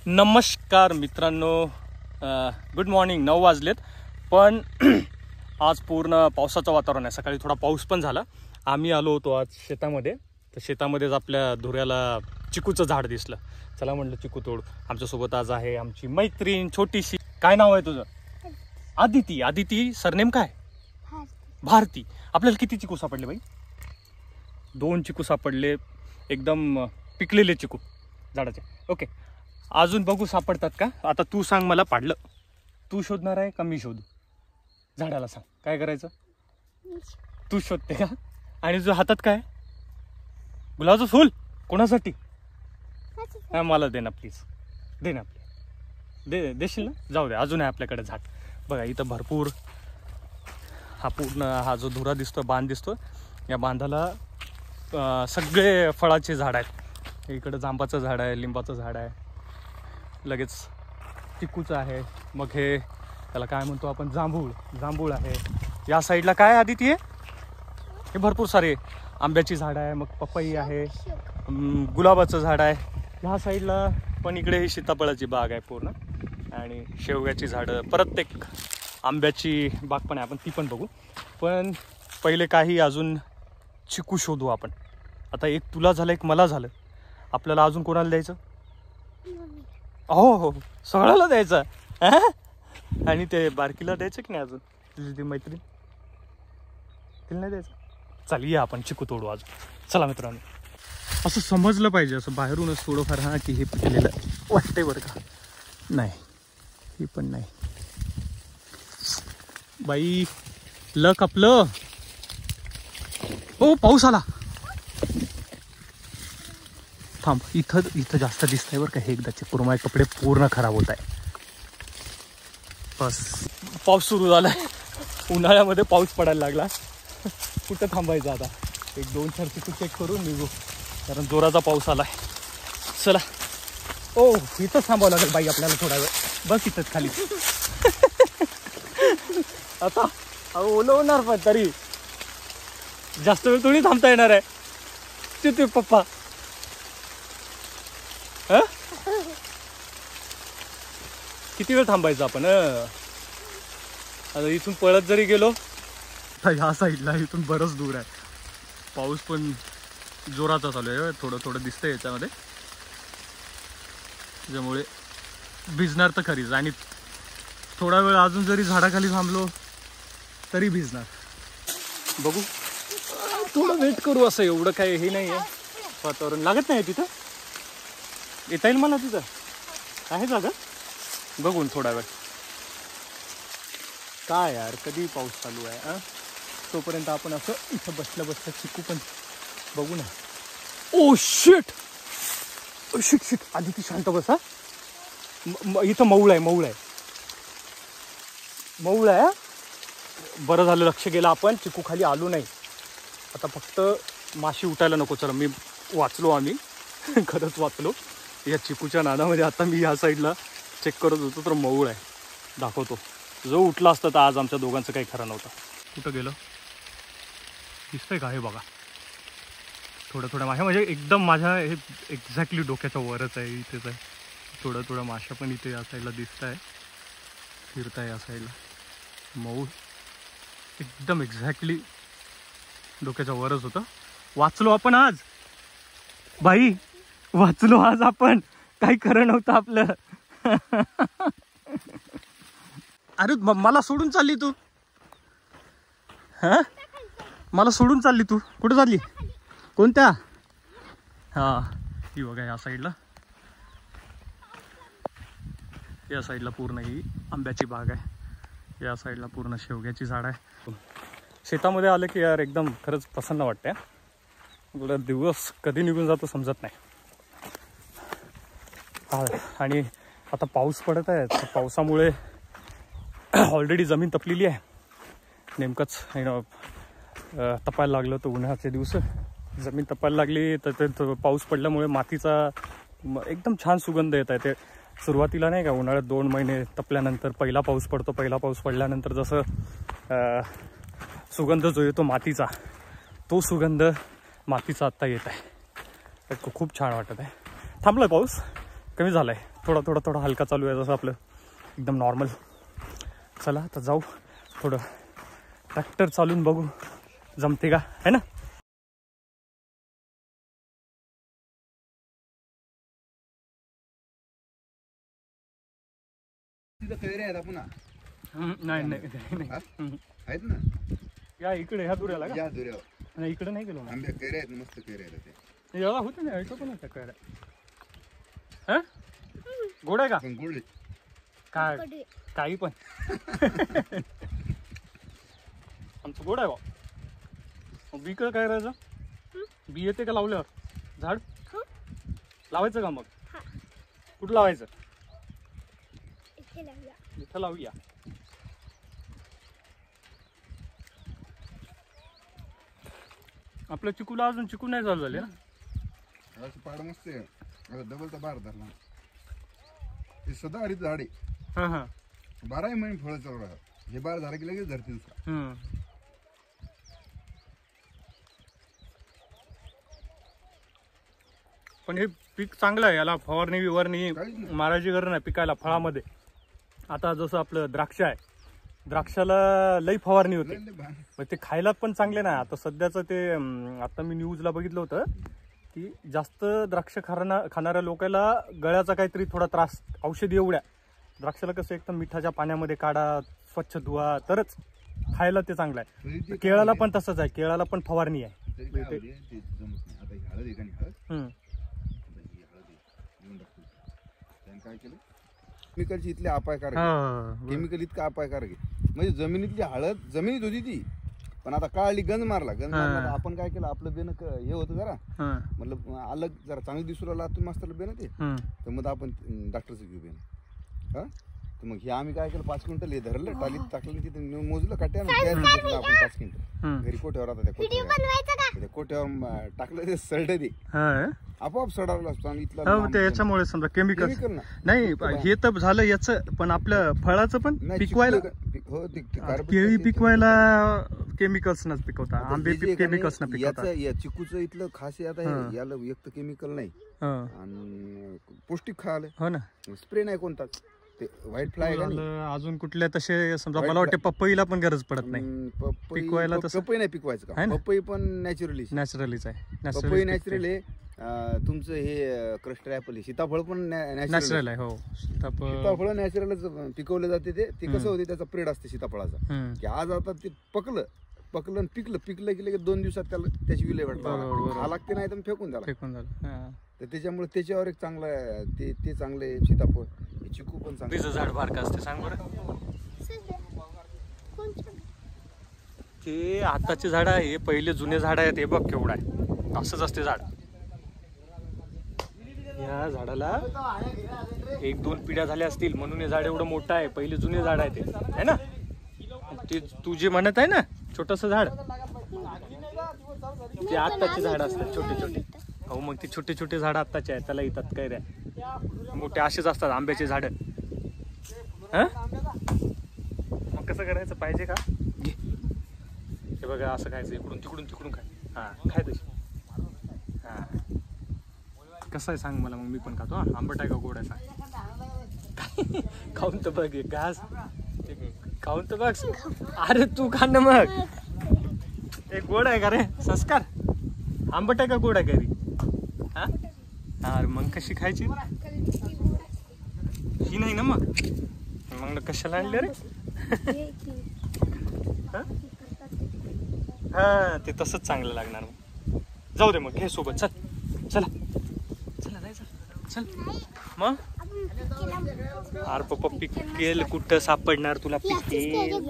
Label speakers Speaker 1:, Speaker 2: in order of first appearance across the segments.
Speaker 1: नमस्कार मित्रांनो, good morning. 9 वाजलेत पण आज पूर्ण पावसाचं वातावरण आहे. सकाळी थोडा पाऊस पण झाला. आम्ही आलो होतो आज शेतामध्ये, तर शेतामध्येच आपल्या धुऱ्याला चिकूचं झाड दिसलं. चला म्हटलं चिकू तोड. आमच्यासोबत आज आहे आमची मैत्रीण छोटीशी. काय नाव आहे तुझं? आदिती. आदिती सरनेम काय? भारती. आपल्याला किती चिकू सापडले बाई? 2 चिकू सापडले, एकदम पिकलेले चिकू झाडाचे. ओके, अजून बघू सापडतात का. आता तू सांग मला, पाडलं तू शोधणार आहे का मी शोधू? झाडाला सांग काय करायचं. तू शोधते का? आणि तुझ्या हातात काय? गुलाबाचं फुल. कोणासाठी? हा, मला दे ना प्लीज, दे ना देशील ना? जाऊ दे, अजून आहे आपल्याकडे झाड. बघा इथं भरपूर हा जो धुरा दिसतो, बांध दिसतो, या बांधाला सगळे फळाचे झाड आहेत. इकडं जांबाचं झाड आहे, लिंबाचं झाड आहे, लगेच चिकूचं आहे. मग हे त्याला काय म्हणतो आपण, जांभूळ आहे. या साईडला काय आदिती आहे? हे भरपूर सारे आंब्याची झाड आहे, मग पपई आहे, गुलाबाचं झाड आहे. ह्या साईडला पण इकडे ही सीताफळाची बाग आहे पूर्ण, आणि शेवग्याची झाडं, परत एक आंब्याची बाग पण आहे, आपण ती पण बघू. पण पहिले काही अजून चिकू शोधू आपण. आता एक तुला झालं, एक मला झालं. आपल्याला अजून कोणाला द्यायचं? हो, सगळ्याला द्यायचं. आणि ते बारकीला द्यायचं की नाही अजून? तुझी ती मैत्रीण, तिला नाही द्यायचं? चल या आपण चिकू तोडू आज. चला मित्रांनो, असं समजलं पाहिजे, असं बाहेरूनच थोडंफार हा की हे पिकलेलं वाटतंय बरं का. नाही, हे पण नाही बाई. लक आपलं. हो, पाऊस आला. थांब, इथं जास्त दिसतंय बरं का. हे एकदाचे पूर्ण कपडे पूर्ण खराब होत आहे. बस, पाऊस सुरू झालाय. उन्हाळ्यामध्ये पाऊस पडायला लागला. कुठं थांबायचं आता? 1-2 चिकू चेक करून निघू, कारण जोराचा पाऊस आलाय. चला. ओ, इथंच थांबावं लागेल बाई आपल्याला थोडा वेळ. बस इथंच खाली. आता ओलं होणार, पण तरी जास्त वेळ थोडी थांबता येणार आहे. ते पप्पा किती वेळ थांबायचं आपण? आता इथून पळत जरी गेलो तर ह्या साईडला इथून बरंच दूर आहे. पाऊस पण जोराचा चालू आहे. थोडं दिसतंय याच्यामध्ये, त्याच्यामुळे भिजणार तर खरीच. आणि थोडा वेळ अजून जरी झाडाखाली थांबलो तरी भिजणार. बघू, थोडं वेट करू. असं एवढं काय हे नाही आहे वातावरण. लागत नाही तिथं? येता येईल मला तिथं? आहे जागा? बघून थोडा वेळ. काय यार, कधी पाऊस चालू आहे. तोपर्यंत आपण असं इथं बसल्या चिकू पण बघू ना. Oh shit. आधी ती शांत बसा. इथं मऊळ आहे. बरं झालं लक्ष गेलं, आपण चिकू खाली आलो नाही. आता फक्त माशी उठायला नको. चला, मी वाचलो. आम्ही खरंच वाचलो या चिकूच्या नादामध्ये. आता मी या साईडला चेक करत होतो तर मऊळ आहे. दाखवतो. जो उठला असता तर आज आमच्या दोघांचं काही खरं नव्हतं. कुठं गेलं? दिसतंय का? हे बघा, थोडं माशा, म्हणजे एकदम माझ्या हे एक्झॅक्टली डोक्याच्या वरच आहे. इथेच आहे. थोडं माशा पण इथे या साईडला दिसत आहे, फिरताय या साईडला. मऊ एकदम एक्झॅक्टली डोक्याच्या वरच होतं. वाचलो आपण आज बाई, वाचलो आज आपण. काही खरं नव्हतं आपलं. अरे मला सोडून चालली तू? मला सोडून चालली तू? कुठं चालली? कोणत्या? ही बघा, या साईडला पूर्ण ही आंब्याची बाग आहे. या साईडला पूर्ण शेवग्याची झाड आहे. शेतामध्ये आलं की यार एकदम खरंच प्रसन्न वाटतंय. थोडा दिवस कधी निघून जातो समजत नाही. आणि आता पाऊस पडत आहे, तर पावसामुळे ऑलरेडी जमीन तपलेली आहे. नेमकंच तपायला लागलं तर उन्हाळ्याचे दिवस जमीन तपायला लागली, तर ते पाऊस पडल्यामुळे मातीचा एकदम छान सुगंध येत आहे. ते सुरुवातीला नाही का, उन्हाळ्यात 2 महिने तपल्यानंतर पहिला पाऊस पडतो. पहिला पाऊस पडल्यानंतर जसं सुगंध जो येतो मातीचा, तो सुगंध मातीचा आत्ता येत आहे. खूप छान वाटत आहे. थांबला पाऊस, कमी झालाय, थोडा हलका चालू आहे, जसं आपलं एकदम नॉर्मल. चला आता जाऊ, थोडं ट्रॅक्टर चालून बघू जमते का, है ना. नाही
Speaker 2: आहेत ना,
Speaker 1: या इकडे ह्या दुऱ्याला का,
Speaker 2: या दुऱ्यावर
Speaker 1: नाही इकडे नाही गेलो.
Speaker 2: आंबे कैऱ्या आहेत, मस्त कैऱ्या आहेत ते.
Speaker 1: याला होतं ना, ऐकतो पण होता कैऱ्या. हा गोड आहे का,
Speaker 2: पण गोड
Speaker 1: काय काही पण. आमचं गोड आहे बा. बी काय करायचं, बी येते का लावल्यावर, झाड लावायचं का, मग कुठं लावायचं, इथं लावूया. आपल्या चिकूला अजून चिकू नाही चालू झाले ना.
Speaker 2: पाड मस्त आहे, आता डबलचा बार धरला. हे सदाहरित झाड आहे.
Speaker 1: हा हा
Speaker 2: 12 महिने फळं चालू राहतात. हे बार झालं की लगेच धरतील.
Speaker 1: पण हे पीक चांगलं आहे, याला फवारणी विवारणी मारायची गरज नाही पिकायला. फळामध्ये आता जसं आपलं द्राक्ष आहे, द्राक्षाला लई फवारणी होते, मग ते खायला पण चांगले नाही. आता सध्याचं ते आता मी न्यूजला बघितलं होतं की जास्त द्राक्ष खाणाऱ्या लोकांना गळ्याचा काहीतरी थोडा त्रास, औषधी एवढ्या. द्राक्षाला कसं एकदम मिठाच्या पाण्यामध्ये काढा, स्वच्छ धुवा, तरच खायला ते चांगलं आहे. केळाला पण तसंच आहे, केळाला पण फवारणी आहे.
Speaker 2: काय केलं, केमिकलची इथले अपायकारक, केमिकल इतका अपायकारक आहे. म्हणजे जमिनीतली हळद जमिनीत होती ती, पण आता काळली गंज मारला. आपण काय केलं, आपलं बेन हे होतं जरा, मतलब अलग जरा चांगलं दिसू लागला तुम्ही मास्तरला बेन ते, तर मग आपण डॉक्टरचं घेऊ बेन. हा तर मग हे आम्ही काय केलं, 5 क्विंटल हे धरलं, टालीत टाकलं, तिथे मोजलं काट्यानं, आपण 5 क्विंटल घरी कोठ्यावर. आता त्या कोठ्यावर टाकलं, ते सडलं, ते आपोआप सडावलं असतो. आणि इथला
Speaker 1: याच्यामुळे समजा केमिकल नाही, हे तर झालं याचं, पण आपल्या फळाचं पण पिकवायला, केळी पिकवायला केमिकल्स न पिकवता, आंबे केमिकल्स न पिकवता.
Speaker 2: या चिकूचं इथलं खास आता याला एक तर केमिकल नाही आणि पौष्टिक खायला.
Speaker 1: हो ना,
Speaker 2: स्प्रे नाही कोणताच. ते व्हाईट फ्लाय
Speaker 1: अजून कुठल्या तसे समजा, मला वाटतं पपईला पण गरज पडत नाही पिकवायला.
Speaker 2: पपई नाही पिकवायचं का, पपई पण नॅचरलीच आहे. पपई नॅचरल आहे. तुमचं हे क्रस्टर ऍपल, सीताफळ पण
Speaker 1: नॅचरल आहे. हो,
Speaker 2: सीताफळ नॅचरलच पिकवलं जाते. ते कसं होते, त्याचा पिरियड असते सीताफळाचा, की आज आता ते पकलं पिकलं की लगेच 2 दिवसात त्याची विल्हेवाट लागते, नाही तर फेकून झाला. तर त्याच्यामुळे त्याच्यावर एक चांगलं ते चांगले सीताफळ, चिकू पण चांगलं.
Speaker 1: झाड बारका असते, सांग बरं. ते आताचे झाड आहे, पहिले जुने झाड आहेत, हे बघ केवढा आहे. असंच असते झाड. या झाडाला 1-2 पिढ्या झाल्या असतील, म्हणून हे झाड एवढं मोठं आहे. पहिले जुने झाड आहे ते, है ना. ते तू जे म्हणत आहे ना, छोटस झाड, ते आत्ताचे झाड असतात, छोटे छोटे. हो, मग ते छोटे छोटे झाड आत्ताचे आहेत, त्याला येतात कैऱ्या. मोठे असेच असतात आंब्याचे झाड. मग कसं करायचं पाहिजे का, हे बघा असं खायचं, इकडून तिकडून खाय. हा, खाय तशी. हा, कसं आहे सांग मला, मग मी पण खातो. आंबट आहे का गोड आहे सांग. खाऊन तर बघ, घास खाऊन तर बघ. अरे तू खा ना मग. एक गोड आहे का रे संस्कार, आंबट आहे का गोड आहे का रे. हा, अरे मग कशी खायची, ही नाही ना, मग कशाला आणले रे. हा, ते तसंच चांगलं लागणार. मग जाऊ दे, मग घे सोबत. चला चल मग. अरे पप्पा, पिकेल कुठं सापडणार तुला पिकेल.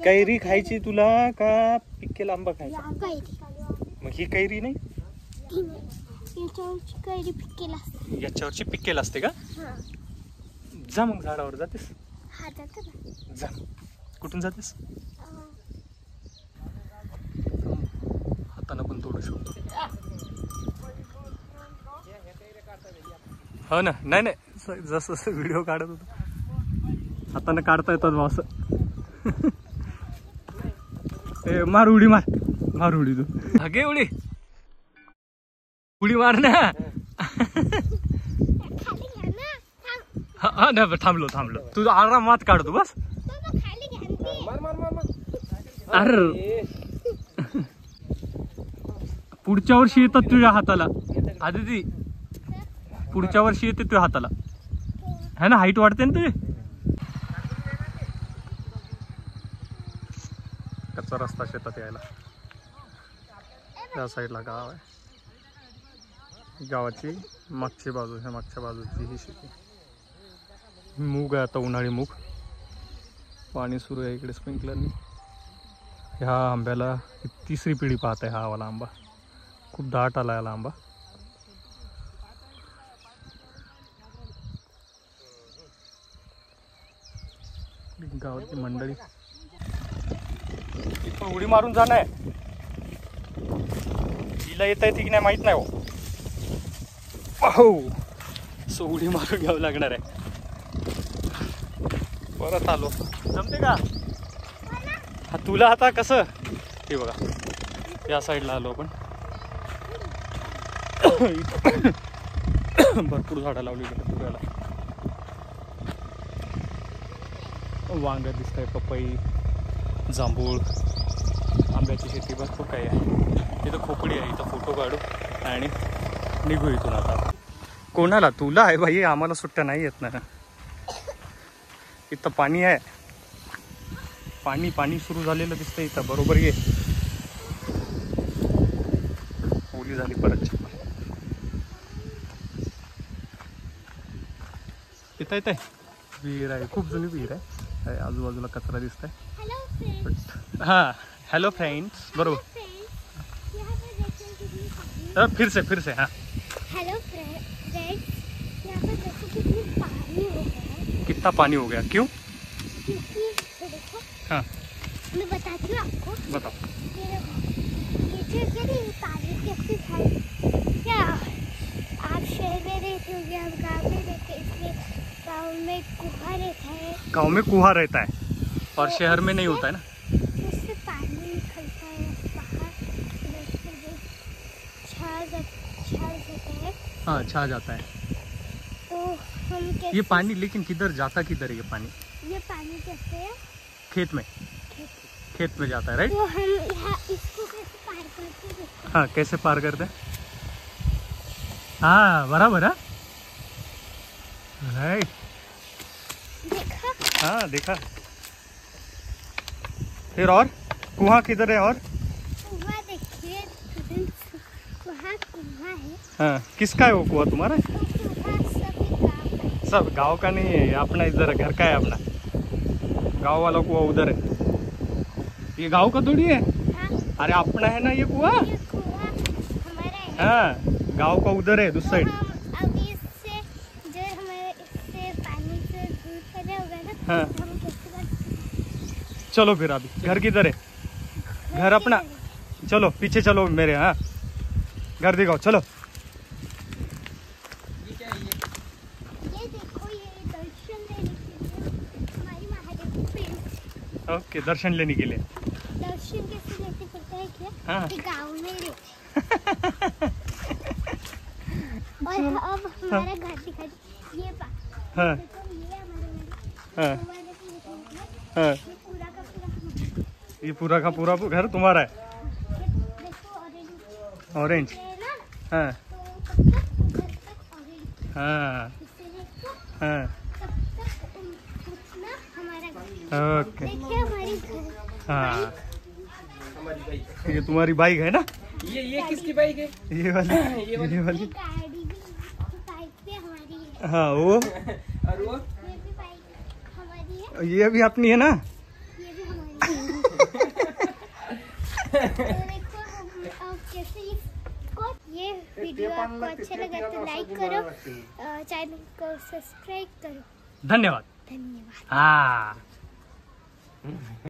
Speaker 1: कैरी खायची तुला का पिकेल आंबा खायचा. मग ही कैरी नाही, याच्यावरची पिकेल असते का. जा मग, झाडावर जातेस. जा, कुठून जातेस. हाताने पण तोडू शकतो. हो ना, नाही जसं व्हिडिओ काढत होतो हाताने काढता येतात बा असं. मार उडी, मार उडी, तू हगे उडी मार ना. हा नाही, थांबलो तू आरामात काढतो बस. अरे पुढच्या वर्षी येतात तुझ्या हाताला आदिती, पुढच्या वर्षी येते तुझ्या हाताला है ना, हाईट वाढते ना तुझी. कच्चा रस्ता शेतात यायला, त्या साईडला गाव आहे, गावाची मागची बाजू, ह्या मागच्या बाजूची ही शेती. मूग आहे आता, उन्हाळी मूग. पाणी सुरू आहे इकडे स्प्रिंकलरनी. ह्या आंब्याला तिसरी पिढी पाहत आहे हा वाला आंबा. खूप दाट आला याला आंबा. गावाची मंडळी उडी मारून जाणं आहे. तिला येता येते की नाही माहित नाही हो. सो उडी मारून घ्यावं लागणार आहे. परत आलो, जमते का हा तुला आता कसं. हे बघा या साईडला आलो आपण. भरपूर झाडं लावली पुण्याला. वांग दिसत आहे, पपई, जांभूळ, आंब्याची शेती, भरपूर काही आहे. इथं खोपडी आहे, इथं फोटो काढू आणि निघू इथून आता. कोणाला? तुला आहे भाई, आम्हाला सुट्ट्या नाही येत ना. इथं पाणी आहे, पाणी सुरू झालेलं दिसतंय इथं. बरोबर ये, ओली झाली परत. इथं येत आहे, विहीर आहे, खूप जुनी विहीर आहे. आजूबाजूला कचरा दिसत आहे. हा हॅलो फ्रेंड्स, बरोबर. फिर से हाँ.
Speaker 3: हेलो फ्रेंड्स, यहाँ पर देखो कितनी पानी हो गया है.
Speaker 1: कितना पानी हो गया, क्यों?
Speaker 3: क्योंकि देखो,
Speaker 1: हाँ
Speaker 3: मैं बताती हूँ आपको.
Speaker 1: बताओ.
Speaker 3: ये जो पानी कैसे था, क्या आप शहर में रहते हो या आप गाँव में रहते, इसलिए गाँव में कुआं रहता है.
Speaker 1: गाँव में कुआं रहता है और शहर में नहीं होता है ना.
Speaker 3: उससे पानी निकलता है बाहर, छा जाता है.
Speaker 1: हाँ छा जाता है.
Speaker 3: तो हम कैसे,
Speaker 1: ये पानी लेकिन किधर जाता, किधर है ये पानी?
Speaker 3: ये पानी कैसे है,
Speaker 1: खेत में जाता है, राइट.
Speaker 3: तो हम यहाँ इसको कैसे पार करते हैं.
Speaker 1: हाँ कैसे पार करते हैं? हाँ बराबर है, राइट.
Speaker 3: देखा,
Speaker 1: हाँ देखा. फिर और कुआं किधर है? और
Speaker 3: कुआं देखिए, वहाँ कुआं है.
Speaker 1: हाँ किसका है वो कुआं? तुम्हारा है?
Speaker 3: तो कुआं सभी गाँव का है.
Speaker 1: सब गांव का नहीं है, ये अपना इधर घर का है अपना. गांव वाला कुआं उधर है, ये गांव का थोड़ी है.
Speaker 3: हाँ,
Speaker 1: अरे अपना है ना ये कुआं.
Speaker 3: ये कुआं हमारा है.
Speaker 1: हाँ गांव का उधर है, दूसरी
Speaker 3: तो
Speaker 1: साइड.
Speaker 3: हम अभी इससे जो हमारे इससे पानी से दूर करना होगा ना.
Speaker 1: हाँ.
Speaker 3: तो हम कैसे कर,
Speaker 1: चलो फिर अभी घर किधर है? घर अपना. चलो पीछे चलो मेरे. हाँ घर दिखाओ, चलो.
Speaker 3: ये देखो, ये दर्शन लेने के लिए हमारी महादेव प्रिंस.
Speaker 1: ओके दर्शन लेने के लिए.
Speaker 3: दर्शन कैसे लेते पता है क्या?
Speaker 1: हाँ.
Speaker 3: कि गाँव में लेते. और अब हमारा घर दिखा दे. ये बात.
Speaker 1: हाँ
Speaker 3: देखो, ये हमारा घर.
Speaker 1: हाँ
Speaker 3: हमारे घर,
Speaker 1: हाँ.
Speaker 3: ये पूरा का पूरा,
Speaker 1: ये पूरा का पूरा घर तुम्हारा है.
Speaker 3: देखो ऑरेंज
Speaker 1: ऑरेंज.
Speaker 3: है ना.
Speaker 1: हाँ
Speaker 3: तो तब तक उधर तक ऑरेंज,
Speaker 1: हाँ
Speaker 3: इससे देखो
Speaker 1: हाँ.
Speaker 3: तब तक उतना हमारा घर.
Speaker 1: ओके.
Speaker 3: देखिए हमारी घर.
Speaker 1: हाँ ये तुम्हारी बाइक है ना.
Speaker 4: ये किसकी बाइक है?
Speaker 1: ये वाली. ये
Speaker 3: ये
Speaker 1: वाली.
Speaker 3: गाड़ी भी बाइक पे हमारी है.
Speaker 1: हाँ वो
Speaker 4: और वो
Speaker 3: ये भी बाइक हमारी है.
Speaker 1: ये भी अपनी है ना.
Speaker 3: ये भी हमारी है. तो देखो हम अब कैसे इसको, ये वीडियो आपको अच्छा लगा तो लाइक करो, चैनल को सब्सक्राइब करो.
Speaker 1: धन्यवाद.
Speaker 3: धन्यवाद.
Speaker 1: हाँ